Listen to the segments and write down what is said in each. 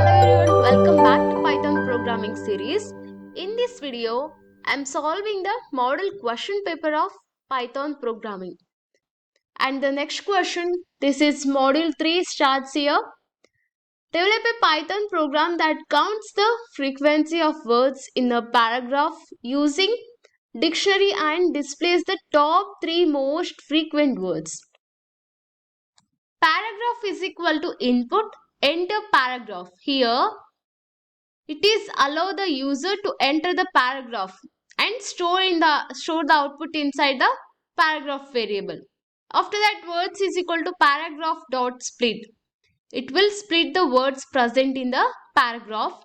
Hello everyone, welcome back to Python programming series. In this video, I am solving the model question paper of Python programming. And the next question, this is module 3 starts here. Develop a Python program that counts the frequency of words in a paragraph using dictionary and displays the top 3 most frequent words. Paragraph is equal to input, enter paragraph. Here, it is allow the user to enter the paragraph and store the output inside the paragraph variable. After that, words is equal to paragraph dot split. It will split the words present in the paragraph.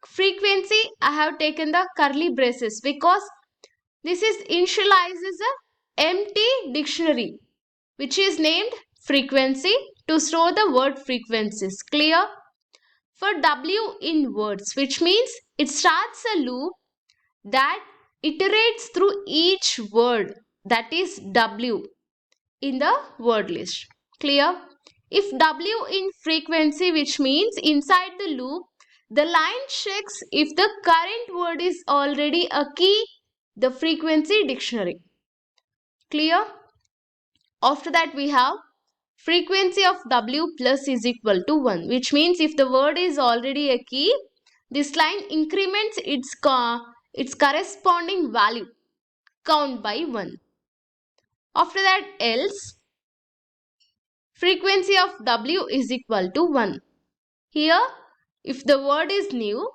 Frequency, I have taken the curly braces because this is initializes a empty dictionary which is named frequency to store the word frequencies. Clear? For W in words, which means it starts a loop that iterates through each word, that is W in the word list. Clear? If W in frequency, which means inside the loop, the line checks if the current word is already a key, the frequency dictionary. Clear? After that, we have frequency of W plus is equal to 1, which means if the word is already a key, this line increments its corresponding value, count by 1. After that, else, frequency of W is equal to 1. Here, if the word is new,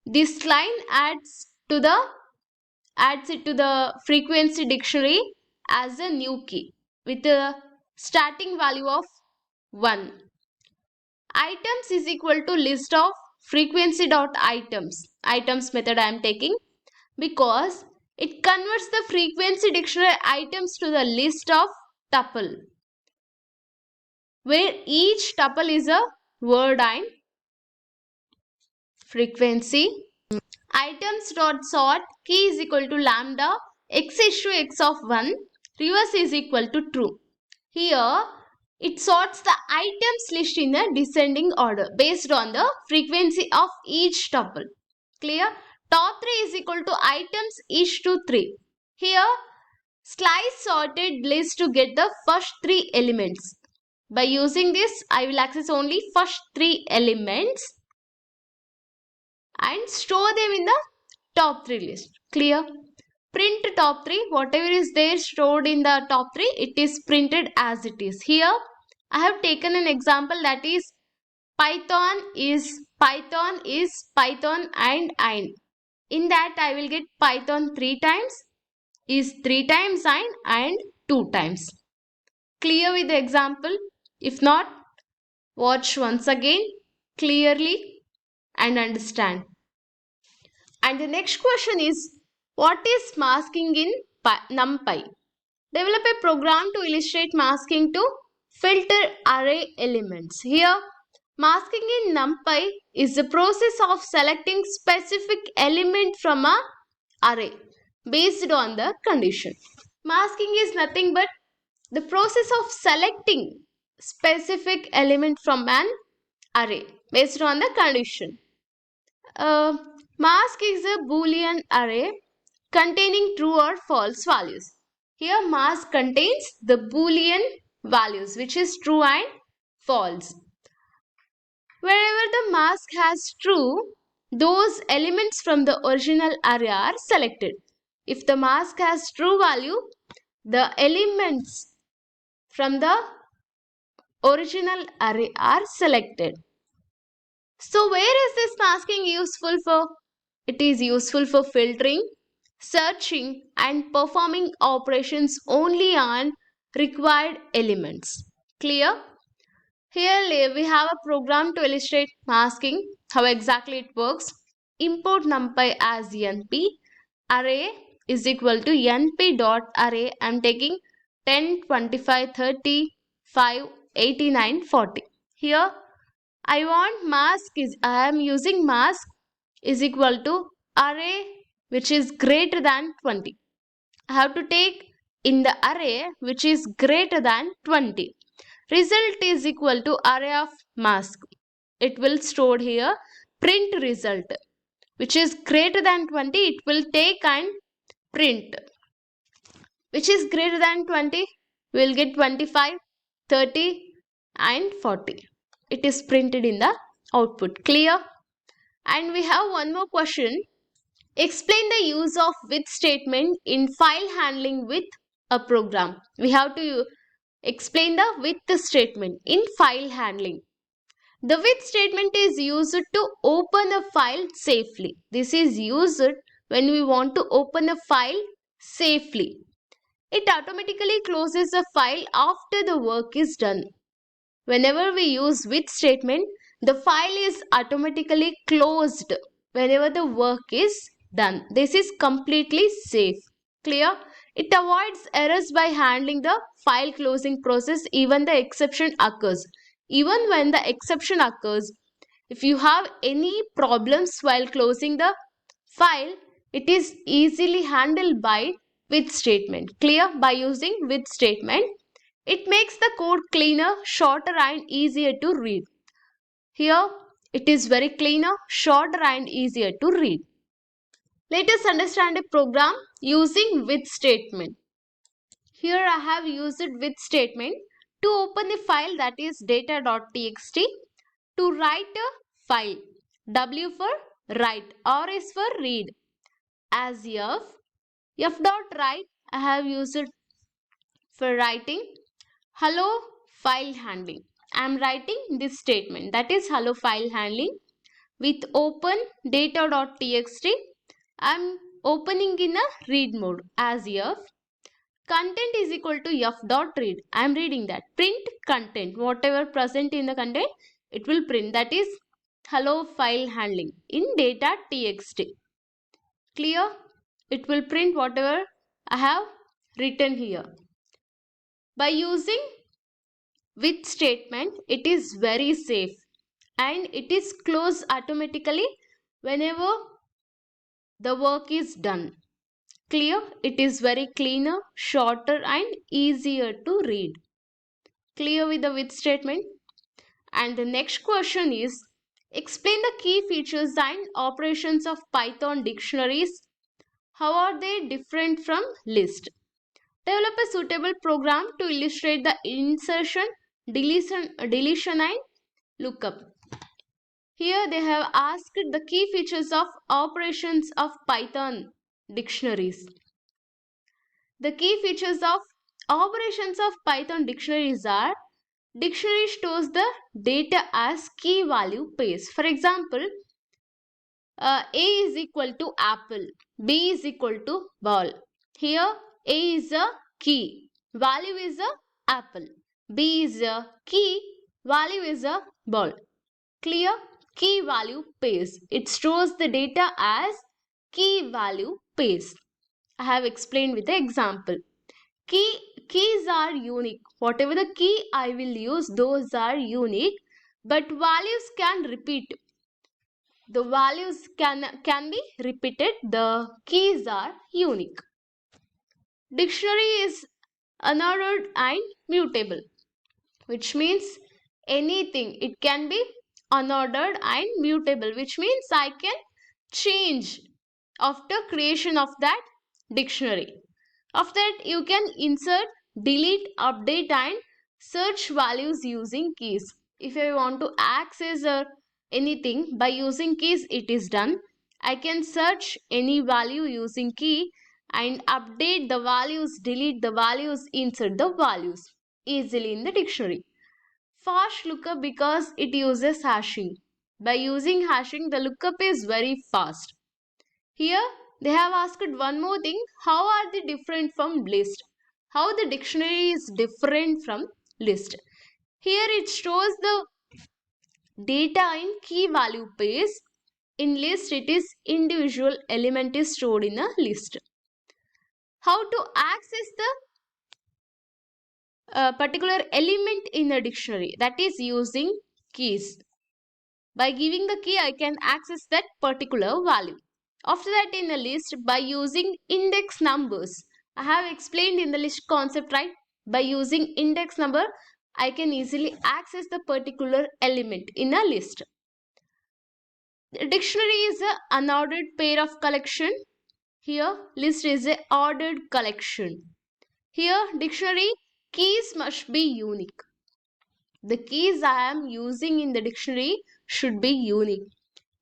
this line adds it to the frequency dictionary as a new key with a starting value of 1. Items is equal to list of frequency dot items. Items method I am taking because it converts the frequency dictionary items to the list of tuple, where each tuple is a word and frequency. Items dot sort key is equal to lambda x is to x of 1, reverse is equal to true. Here it sorts the items list in a descending order based on the frequency of each tuple. Clear? Top 3 is equal to items is to 3. Here slice sorted list to get the first 3 elements. By using this, I will access only first 3 elements and store them in the top 3 list. Clear? Print top 3, whatever is there stored in the top 3, it is printed as it is. Here I have taken an example, that is Python is Python and. In that I will get Python 3 times, is 3 times and 2 times. Clear with the example? If not, watch once again clearly and understand. And the next question is, what is masking in NumPy? Develop a program to illustrate masking to filter array elements. Here, masking in NumPy is the process of selecting specific element from an array based on the condition. Masking is nothing but the process of selecting specific element from an array based on the condition. Mask is a Boolean array containing true or false values. Here mask contains the Boolean values which is true and false. Wherever the mask has true, those elements from the original array are selected. If the mask has true value, the elements from the original array are selected. So where is this masking useful for? It is useful for filtering, searching and performing operations only on required elements. Clear? Here we have a program to illustrate masking. How exactly it works? Import NumPy as NP. Array is equal to NP dot array. I am taking 10, 25, 30, 5, 89, 40. Here I am using mask is equal to array which is greater than 20. I have to take in the array which is greater than 20. Result is equal to array of mask. it will store here print result, which is greater than 20, it will take and print. Which is greater than 20, we will get 25, 30 and 40. It is printed in the output. Clear? And we have one more question. Explain the use of with statement in file handling with a program. We have to explain the with statement in file handling. The with statement is used to open a file safely. This is used when we want to open a file safely. It automatically closes a file after the work is done. Whenever we use with statement, the file is automatically closed whenever the work is done. This is completely safe. Clear? It avoids errors by handling the file closing process even the exception occurs. Even when the exception occurs, if you have any problems while closing the file, it is easily handled by with statement. Clear? By using with statement, it makes the code cleaner, shorter and easier to read. Here it is very cleaner, shorter and easier to read. Let us understand a program using with statement. Here I have used with statement to open a file, that is data.txt, to write a file. W for write, R is for read. As f.write I have used for writing hello file handling. I am writing this statement, that is hello file handling. With open data.txt, I am opening in a read mode as f. Content is equal to f.read. I am reading that. Print content, whatever present in the content, it will print. That is hello file handling in data.txt. Clear? It will print whatever I have written here. By using with statement, it is very safe and it is closed automatically whenever the work is done. Clear? It is very cleaner, shorter and easier to read. Clear with the with statement? And the next question is, explain the key features and operations of Python dictionaries. How are they different from list? Develop a suitable program to illustrate the insertion, deletion and lookup. Here they have asked the key features of operations of Python dictionaries. The key features of operations of Python dictionaries are: dictionary stores the data as key value pairs. For example, A is equal to apple, B is equal to ball. Here A is a key, value is a apple. B is a key, value is a ball. Clear? Key value pairs. It stores the data as key value pairs. I have explained with the example. Keys are unique. Whatever the key I will use, those are unique, but values can repeat. The values can be repeated. The keys are unique. Dictionary is unordered and mutable, which means anything. It can be unordered and mutable, which means I can change after creation of that dictionary. After that, you can insert, delete, update and search values using keys. If I want to access anything by using keys, it is done. I can search any value using key and update the values, delete the values, insert the values easily in the dictionary. Fast lookup because it uses hashing. By using hashing, the lookup is very fast. Here they have asked one more thing. How are they different from list? How the dictionary is different from list? Here it stores the data in key value pairs. In list, it is individual element is stored in a list. How to access the particular element in a dictionary? That is using keys. By giving the key, I can access that particular value. After that, in a list, by using index numbers. I have explained in the list concept, right? By using index number, I can easily access the particular element in a list. The dictionary is an unordered pair of collection. Here, list is an ordered collection. Here, dictionary keys must be unique. The keys I am using in the dictionary should be unique.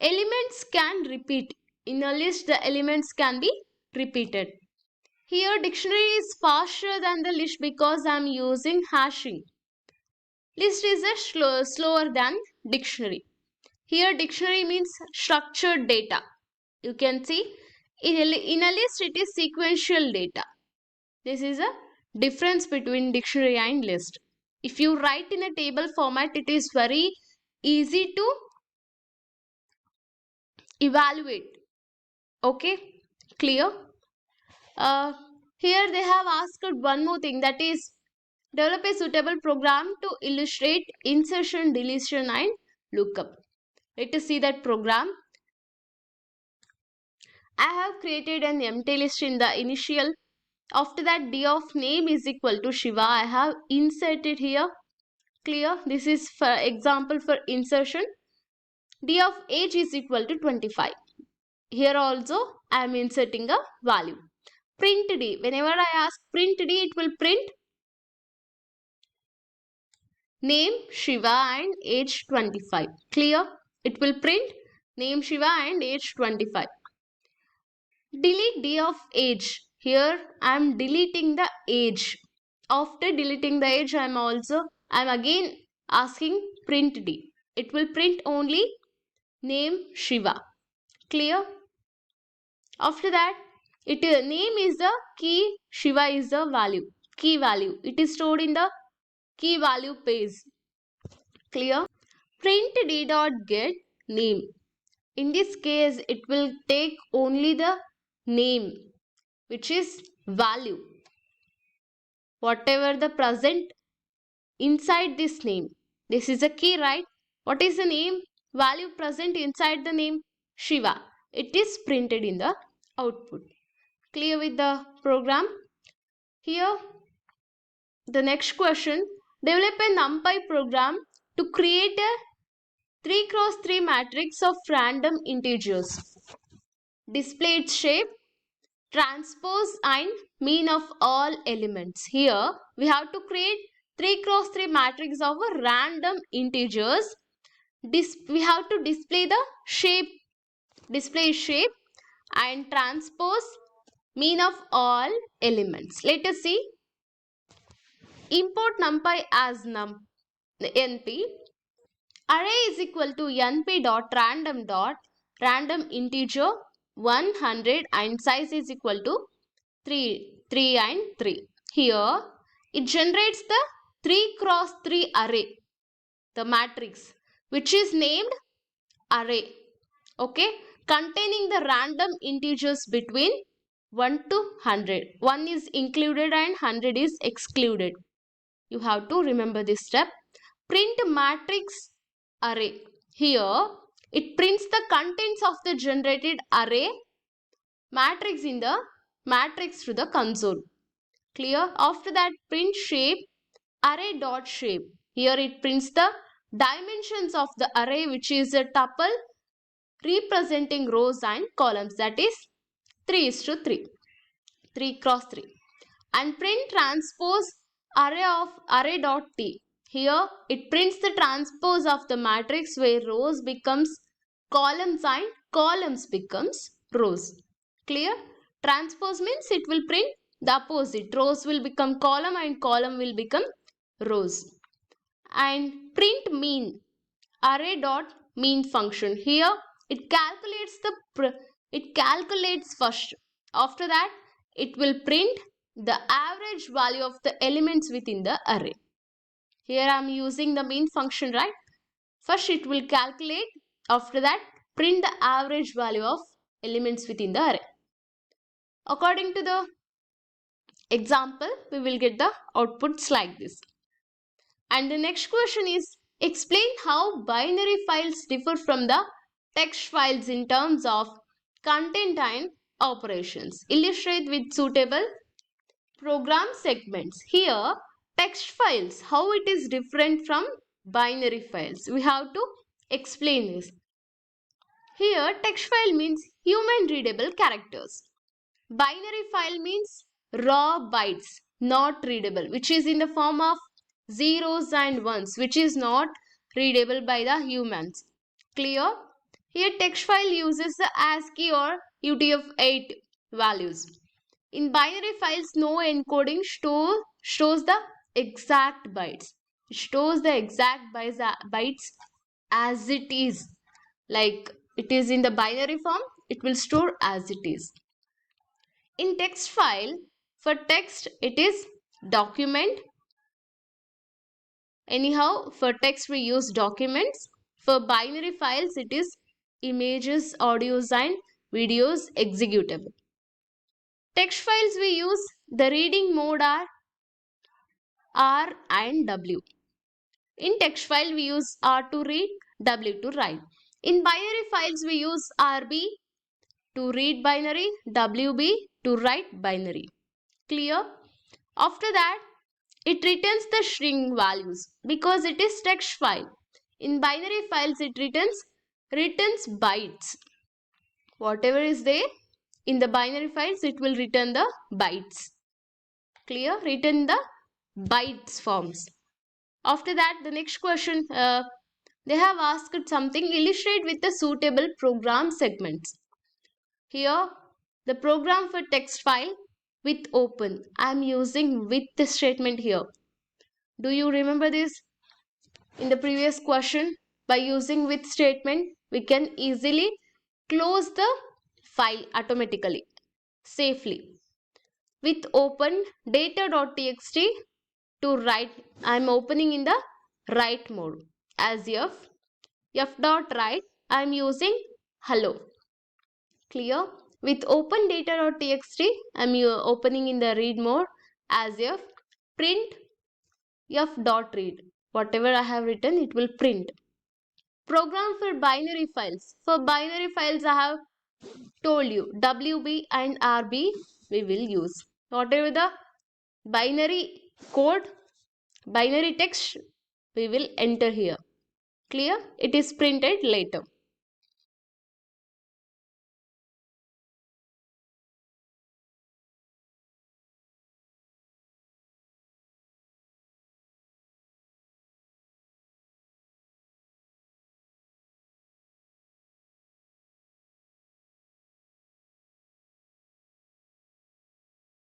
Elements can repeat. In a list, the elements can be repeated. Here, dictionary is faster than the list because I am using hashing. List is a slower than dictionary. Here, dictionary means structured data. You can see in a list, it is sequential data. This is a difference between dictionary and list. If you write in a table format, it is very easy to evaluate. Okay, clear? Uh, Here they have asked one more thing, that is develop a suitable program to illustrate insertion, deletion and lookup. Let us see that program. I have created an empty list in the initial. After that, d of name is equal to Shiva. I have inserted here. Clear? This is for example for insertion. D of age is equal to 25. Here also I am inserting a value. Print D. Whenever I ask print D, it will print name Shiva and age 25. Clear? It will print name Shiva and age 25. Delete D of age. Here I am deleting the age. After deleting the age, I am again asking print D. It will print only name Shiva. Clear? After that, name is the key, Shiva is the value, key value. It is stored in the key value page. Clear? Print d dot get name. In this case, it will take only the name, which is value. Whatever the present inside this name. This is a key, right? What is the name? Value present inside the name Shiva. It is printed in the output. Clear with the program? Here, the next question. Develop a NumPy program to create a 3 cross 3 matrix of random integers. Display its shape, transpose and mean of all elements. Here, we have to create 3 cross 3 matrix of a random integers. We have to display the shape, and transpose mean of all elements. Let us see. Import NumPy as np. Array is equal to np dot random integer 100 and size is equal to 3 and 3. Here it generates the 3 cross 3 array, the matrix, which is named array. Okay, containing the random integers between 1 to 100. 1 is included and 100 is excluded. You have to remember this step. Print matrix array. Here, it prints the contents of the generated array matrix in the matrix to the console. Clear? After that, print shape array dot shape. Here it prints the dimensions of the array, which is a tuple representing rows and columns, that is 3:3, 3 cross 3. And print transpose array dot t. Here it prints the transpose of the matrix where rows becomes columns and columns becomes rows. Clear? Transpose means it will print the opposite. Rows will become column and column will become rows. And print mean array dot mean function. Here it calculates first. After that, it will print the average value of the elements within the array. Here I am using the mean function, right? First it will calculate. After that, print the average value of elements within the array. According to the example, we will get the outputs like this. And the next question is, explain how binary files differ from the text files in terms of content and operations. Illustrate with suitable program segments. Here, Text files, how it is different from binary files. We have to explain this. Here, text file means human readable characters. Binary file means raw bytes, not readable, which is in the form of zeros and ones, which is not readable by the humans. Clear? Here, text file uses the ASCII or UTF-8 values. In binary files, no encoding shows the exact bytes. It stores the exact bytes as it is. Like it is in the binary form, it will store as it is. In text file, for text it is document. Anyhow, for text we use documents. For binary files it is images, audios and videos executable. Text files we use the reading mode are R and W. In text file we use R to read, W to write. In binary files we use RB to read binary, WB to write binary. Clear? After that, it returns the string values because it is text file. In binary files, it returns bytes. Whatever is there in the binary files, it will return the bytes. Clear? Return the bytes forms. After that, the next question, they have asked something, illustrate with the suitable program segments. Here, the program for text file with open. I am using with the statement here. Do you remember this? In the previous question, by using with statement, we can easily close the file automatically, safely. With open data.txt to write, I am opening in the write mode as f.write, I am using hello. Clear? With open data.txt, I am opening in the read mode as if print f.read. Whatever I have written, it will print. Program for binary files. For binary files, I have told you WB and RB we will use. Whatever the binary code, binary text, we will enter here. Clear? It is printed later.